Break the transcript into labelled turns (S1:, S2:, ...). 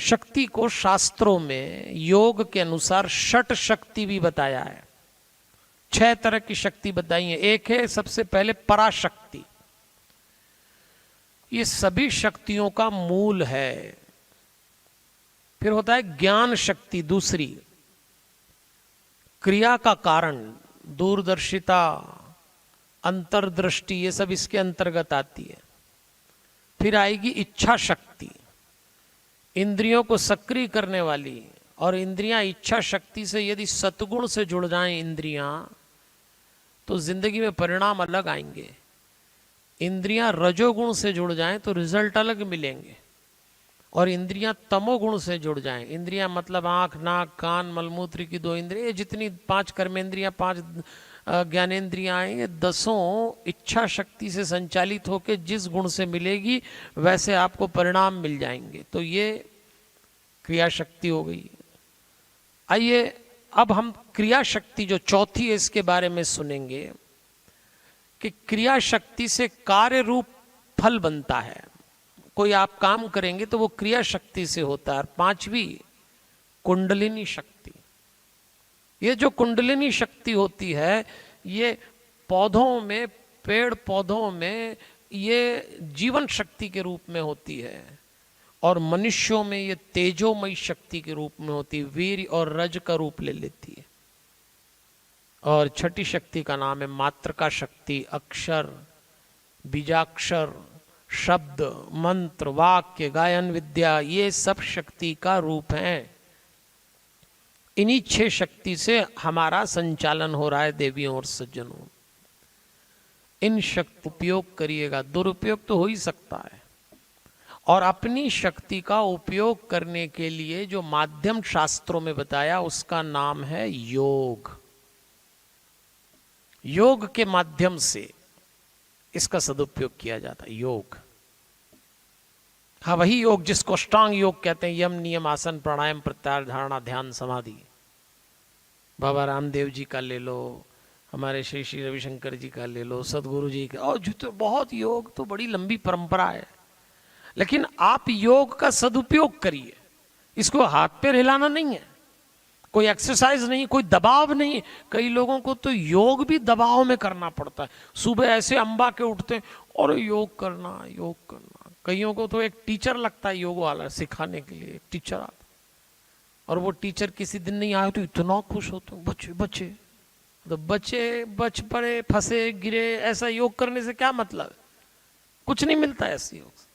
S1: शक्ति को शास्त्रों में योग के अनुसार षट शक्ति भी बताया है। 6 तरह की शक्ति बताई है। एक है सबसे पहले पराशक्ति, ये सभी शक्तियों का मूल है। फिर होता है ज्ञान शक्ति, दूसरी क्रिया का कारण, दूरदर्शिता, अंतर्दृष्टि, ये सब इसके अंतर्गत आती है। फिर आएगी इच्छा शक्ति, इंद्रियों को सक्रिय करने वाली। और इंद्रियां इच्छा शक्ति से यदि सतगुण से जुड़ जाएं इंद्रियां, तो जिंदगी में परिणाम अलग आएंगे। इंद्रियां रजोगुण से जुड़ जाएं तो रिजल्ट अलग मिलेंगे। और इंद्रियां तमोगुण से जुड़ जाएं, इंद्रियां मतलब आंख, नाक, कान, मलमूत्र की 2 इंद्रियां, जितनी 5 कर्मेंद्रियां, 5 ज्ञानेंद्रियां हैं, ये 10 इच्छा शक्ति से संचालित होकर जिस गुण से मिलेगी वैसे आपको परिणाम मिल जाएंगे। तो ये क्रिया शक्ति हो गई। आइए अब हम क्रिया शक्ति जो चौथी है इसके बारे में सुनेंगे कि क्रिया शक्ति से कार्य रूप फल बनता है। कोई आप काम करेंगे तो वो क्रिया शक्ति से होता है। और 5वीं कुंडलिनी शक्ति, ये जो कुंडलिनी शक्ति होती है ये पौधों में, पेड़ पौधों में ये जीवन शक्ति के रूप में होती है। और मनुष्यों में ये तेजोमयी शक्ति के रूप में होती है, वीर और रज का रूप ले लेती है। और 6ठी शक्ति का नाम है मात्रका शक्ति, अक्षर, बीजाक्षर, शब्द, मंत्र, वाक्य, गायन विद्या, ये सब शक्ति का रूप है। इन्हीं 6 शक्ति से हमारा संचालन हो रहा है देवियों और सज्जनों। इन शक्ति उपयोग करिएगा, दुरुपयोग तो हो ही सकता है। और अपनी शक्ति का उपयोग करने के लिए जो माध्यम शास्त्रों में बताया उसका नाम है योग। योग के माध्यम से इसका सदुपयोग किया जाता है, योग। हाँ, वही योग जिसको अष्टांग योग कहते हैं, यम, नियम, आसन, प्राणायाम, प्रत्याहार, धारणा, ध्यान, समाधि। बाबा रामदेव जी का ले लो, हमारे श्री श्री रविशंकर जी का ले लो, सदगुरु जी का, और जो तो बहुत योग तो बड़ी लंबी परंपरा है। लेकिन आप योग का सदुपयोग करिए। इसको हाथ पैर हिलाना नहीं है, कोई एक्सरसाइज नहीं, कोई दबाव नहीं। कई लोगों को तो योग भी दबाव में करना पड़ता है। सुबह ऐसे अंबा के उठते हैं और योग करना, योग करना। कईयों को तो एक टीचर लगता है योग वाला, सिखाने के लिए टीचर आता, और वो टीचर किसी दिन नहीं आए तो इतना खुश होते हैं, बच्चे बच्चे तो बच्चे बच पड़े, फंसे, गिरे। ऐसा योग करने से क्या मतलब? कुछ नहीं मिलता ऐसे योग से।